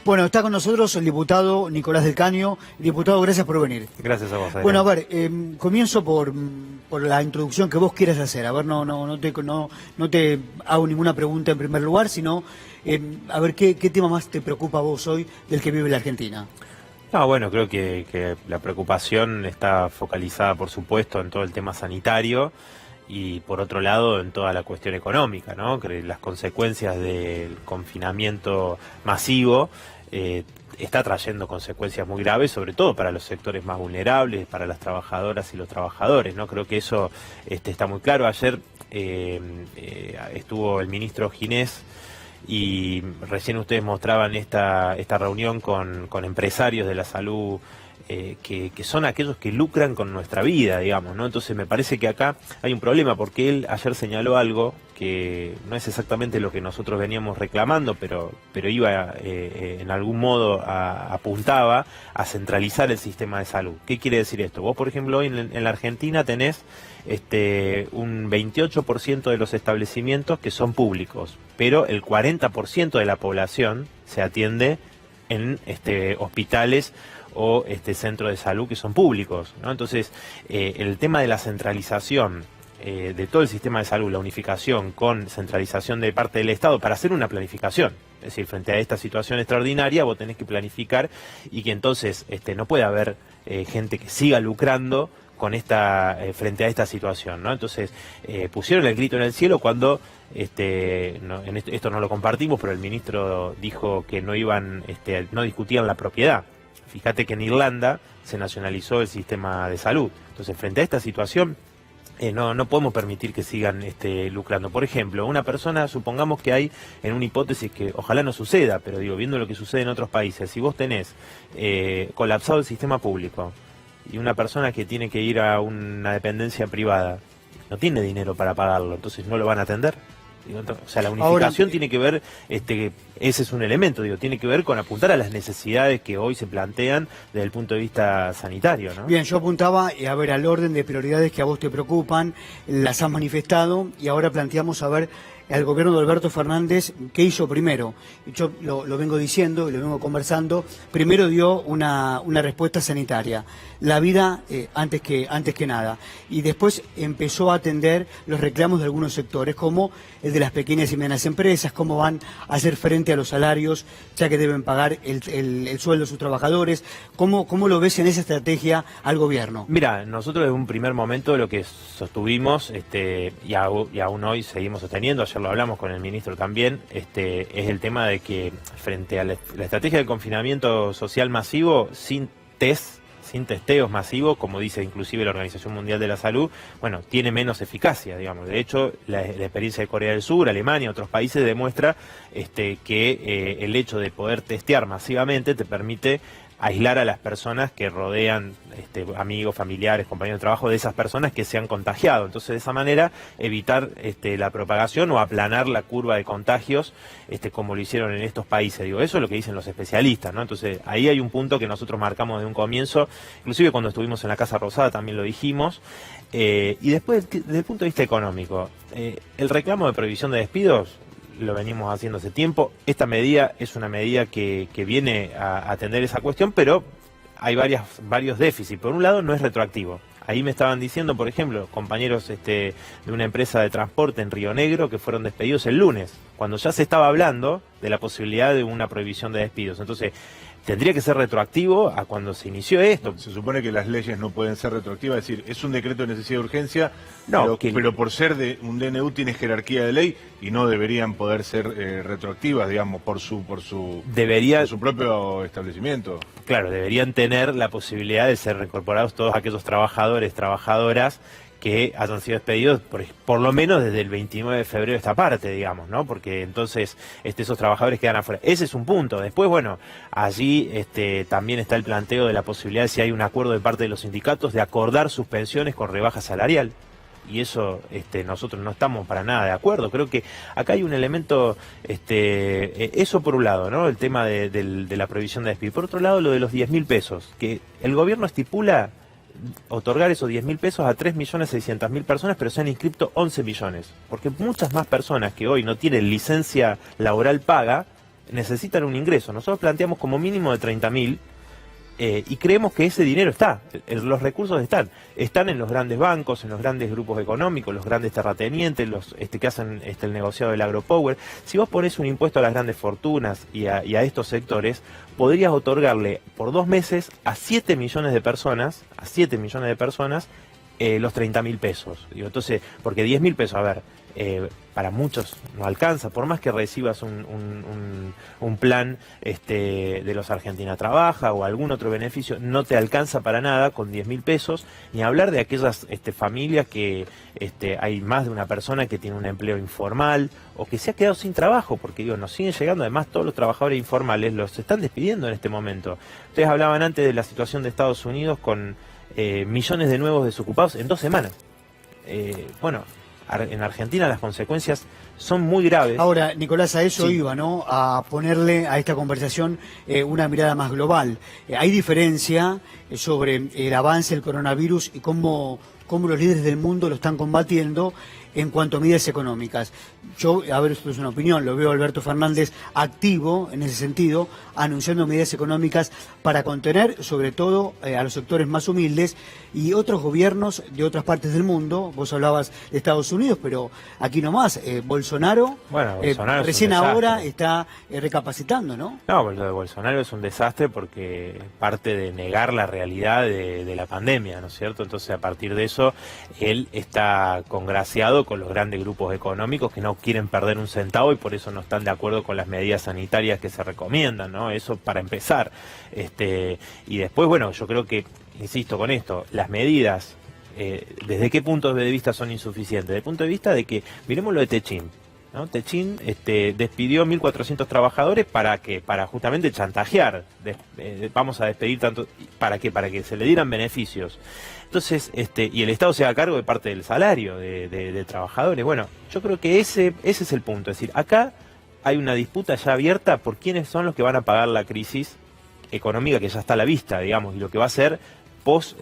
Bueno, está con nosotros el diputado Nicolás del Caño. Diputado, gracias por venir. Gracias a vos, Adrián. Bueno, a ver, comienzo por la introducción que vos quieras hacer. A ver, no te hago ninguna pregunta en primer lugar, sino a ver qué tema más te preocupa a vos hoy del que vive la Argentina. No, bueno, creo que la preocupación está focalizada, por supuesto, en todo el tema sanitario y, por otro lado, en toda la cuestión económica, ¿no? Que las consecuencias del confinamiento masivo está trayendo consecuencias muy graves, sobre todo para los sectores más vulnerables, para las trabajadoras y los trabajadores, ¿no? Creo que eso está muy claro. Ayer estuvo el ministro Ginés y recién ustedes mostraban esta reunión con empresarios de la salud que son aquellos que lucran con nuestra vida, digamos, ¿no? Entonces me parece que acá hay un problema, porque él ayer señaló algo que no es exactamente lo que nosotros veníamos reclamando, pero iba en algún modo apuntaba a centralizar el sistema de salud. ¿Qué quiere decir esto? Vos, por ejemplo, hoy en la Argentina tenés un 28% de los establecimientos que son públicos, pero el 40% de la población se atiende en hospitales o centros de salud que son públicos, ¿no? Entonces, el tema de la centralización de todo el sistema de salud, la unificación con centralización de parte del Estado para hacer una planificación. Es decir, frente a esta situación extraordinaria, vos tenés que planificar y que entonces no puede haber gente que siga lucrando con frente a esta situación, ¿no? Entonces, pusieron el grito en el cielo cuando esto no lo compartimos, pero el ministro dijo que no discutían la propiedad. Fíjate que en Irlanda se nacionalizó el sistema de salud. Entonces, frente a esta situación, no podemos permitir que sigan lucrando. Por ejemplo, una persona, supongamos que hay en una hipótesis que ojalá no suceda, pero digo, viendo lo que sucede en otros países, si vos tenés colapsado el sistema público y una persona que tiene que ir a una dependencia privada, no tiene dinero para pagarlo, entonces no lo van a atender. O sea, la unificación tiene que ver, ese es un elemento, tiene que ver con apuntar a las necesidades que hoy se plantean desde el punto de vista sanitario, ¿no? Bien, yo apuntaba a ver al orden de prioridades que a vos te preocupan, las has manifestado y ahora planteamos a ver al gobierno de Alberto Fernández qué hizo primero. Yo lo vengo diciendo y lo vengo conversando. Primero dio una respuesta sanitaria, la vida antes que nada, y después empezó a atender los reclamos de algunos sectores, como el de las pequeñas y medianas empresas, cómo van a hacer frente a los salarios, ya que deben pagar el sueldo de sus trabajadores. ¿Cómo lo ves en esa estrategia al gobierno? Mira, nosotros desde un primer momento lo que sostuvimos, y aún hoy seguimos sosteniendo, ayer lo hablamos con el ministro también, es el tema de que frente a la estrategia de confinamiento social masivo, sin testeos masivos, como dice inclusive la Organización Mundial de la Salud, bueno, tiene menos eficacia, digamos. De hecho, la experiencia de Corea del Sur, Alemania, otros países demuestra que el hecho de poder testear masivamente te permite aislar a las personas que rodean, amigos, familiares, compañeros de trabajo de esas personas que se han contagiado. Entonces, de esa manera, evitar la propagación o aplanar la curva de contagios, como lo hicieron en estos países. Digo, eso es lo que dicen los especialistas, ¿no? Entonces, ahí hay un punto que nosotros marcamos de un comienzo, inclusive cuando estuvimos en la Casa Rosada también lo dijimos. Y después, desde el punto de vista económico, el reclamo de prohibición de despidos lo venimos haciendo hace tiempo. Esta medida es una medida que viene a atender esa cuestión, pero hay varios déficits. Por un lado, no es retroactivo. Ahí me estaban diciendo, por ejemplo, compañeros de una empresa de transporte en Río Negro que fueron despedidos el lunes, cuando ya se estaba hablando de la posibilidad de una prohibición de despidos. Entonces, tendría que ser retroactivo a cuando se inició esto. Se supone que las leyes no pueden ser retroactivas, es decir, es un decreto de necesidad de urgencia, no, pero por ser de un DNU tiene jerarquía de ley y no deberían poder ser retroactivas, digamos, por su propio establecimiento. Claro, deberían tener la posibilidad de ser reincorporados todos aquellos trabajadores, trabajadoras que hayan sido despedidos por lo menos desde el 29 de febrero esta parte, digamos, ¿no? Porque entonces esos trabajadores quedan afuera. Ese es un punto. Después, bueno, allí también está el planteo de la posibilidad, si hay un acuerdo de parte de los sindicatos, de acordar suspensiones con rebaja salarial. Y eso nosotros no estamos para nada de acuerdo. Creo que acá hay un elemento, eso por un lado, ¿no? El tema de la prohibición de despido. Por otro lado, lo de los 10.000 pesos, que el gobierno estipula otorgar esos 10.000 pesos a 3.600.000 personas, pero se han inscrito 11 millones. Porque muchas más personas que hoy no tienen licencia laboral paga necesitan un ingreso. Nosotros planteamos como mínimo de 30.000 y creemos que ese dinero está, los recursos están en los grandes bancos, en los grandes grupos económicos, los grandes terratenientes, los que hacen el negociado del agropower. Si vos pones un impuesto a las grandes fortunas y a estos sectores, podrías otorgarle por 2 meses a 7 millones de personas, los 30.000 pesos. Digo, entonces, porque 10.000 pesos, a ver, para muchos no alcanza, por más que recibas un plan de los Argentina Trabaja o algún otro beneficio, no te alcanza para nada con 10.000 pesos, ni hablar de aquellas familias que hay más de una persona que tiene un empleo informal o que se ha quedado sin trabajo, porque digo, nos siguen llegando, además todos los trabajadores informales los están despidiendo en este momento. Ustedes hablaban antes de la situación de Estados Unidos con millones de nuevos desocupados en 2 semanas. Bueno, en Argentina las consecuencias son muy graves. Ahora, Nicolás, a eso sí. iba, ¿no? A ponerle a esta conversación una mirada más global. Hay diferencia sobre el avance del coronavirus y cómo los líderes del mundo lo están combatiendo en cuanto a medidas económicas. Yo, a ver, esto es una opinión, lo veo a Alberto Fernández activo en ese sentido, anunciando medidas económicas para contener, sobre todo, a los sectores más humildes, y otros gobiernos de otras partes del mundo. Vos hablabas de Estados Unidos, pero aquí nomás, Bolsonaro, recién ahora está recapacitando, ¿no? No, lo de Bolsonaro es un desastre porque parte de negar la realidad de la pandemia, ¿no es cierto? Entonces, a partir de eso, él está congraciado con los grandes grupos económicos que no quieren perder un centavo y por eso no están de acuerdo con las medidas sanitarias que se recomiendan, ¿no? Eso para empezar. Y después, bueno, yo creo que, insisto con esto, las medidas, ¿desde qué punto de vista son insuficientes? Desde el punto de vista de que, miremos lo de Techin, ¿no? Techin despidió 1.400 trabajadores ¿para qué? Para justamente chantajear. Vamos a despedir tanto, ¿para qué? Para que se le dieran beneficios. Entonces, y el Estado se haga cargo de parte del salario de trabajadores. Bueno, yo creo que ese es el punto. Es decir, acá hay una disputa ya abierta por quiénes son los que van a pagar la crisis económica que ya está a la vista, digamos, y lo que va a ser post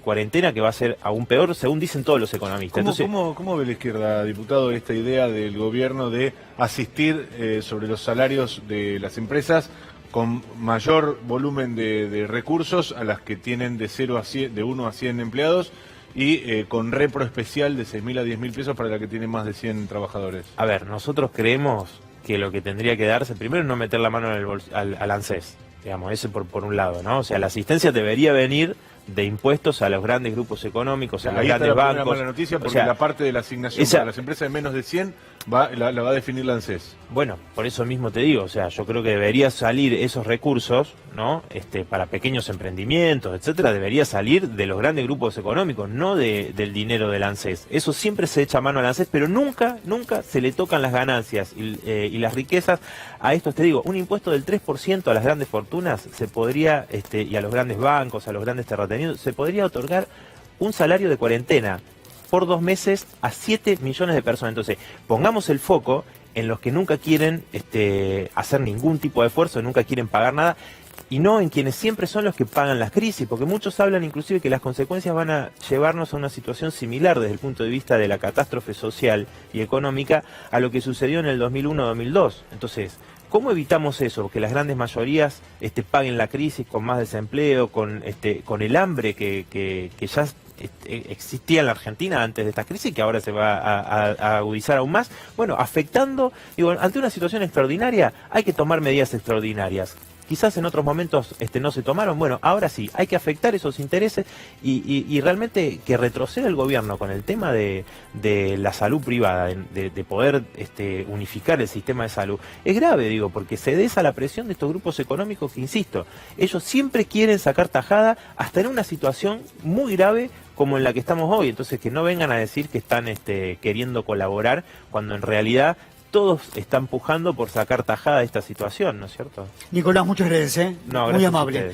cuarentena, que va a ser aún peor, según dicen todos los economistas. ¿Cómo ve la izquierda, diputado, esta idea del gobierno de asistir sobre los salarios de las empresas con mayor volumen de recursos a las que tienen de 1 a 100 empleados y con repro especial de 6.000 a 10.000 pesos para la que tiene más de 100 trabajadores? A ver, nosotros creemos que lo que tendría que darse, primero, es no meter la mano en al ANSES, digamos, ese por un lado, ¿no? O sea, la asistencia debería venir de impuestos a los grandes grupos económicos, a los grandes bancos. La mala noticia, porque la parte de la asignación para las empresas de menos de 100 la va a definir la ANSES. Bueno, por eso mismo te digo, o sea, yo creo que debería salir esos recursos, ¿no? Para pequeños emprendimientos, etcétera, debería salir de los grandes grupos económicos, no del dinero del ANSES. Eso siempre se echa mano al ANSES, pero nunca se le tocan las ganancias y las riquezas a estos. Te digo, un impuesto del 3% a las grandes fortunas se podría, y a los grandes bancos, a los grandes terratenientes, se podría otorgar un salario de cuarentena por 2 meses a 7 millones de personas. Entonces, pongamos el foco en los que nunca quieren hacer ningún tipo de esfuerzo, nunca quieren pagar nada, y no en quienes siempre son los que pagan las crisis, porque muchos hablan inclusive que las consecuencias van a llevarnos a una situación similar desde el punto de vista de la catástrofe social y económica a lo que sucedió en el 2001-2002. Entonces, ¿cómo evitamos eso? Que las grandes mayorías paguen la crisis con más desempleo, con el hambre que ya existía en la Argentina antes de esta crisis, que ahora se va a agudizar aún más? Bueno, afectando, digo, ante una situación extraordinaria hay que tomar medidas extraordinarias. Quizás en otros momentos no se tomaron, bueno, ahora sí, hay que afectar esos intereses y realmente que retroceda el gobierno con el tema de la salud privada, de poder unificar el sistema de salud. Es grave, digo, porque se cede a la presión de estos grupos económicos que, insisto, ellos siempre quieren sacar tajada hasta en una situación muy grave como en la que estamos hoy. Entonces, que no vengan a decir que están queriendo colaborar cuando en realidad todos están pujando por sacar tajada de esta situación, ¿no es cierto? Nicolás, muchas gracias, No, muy gracias amable.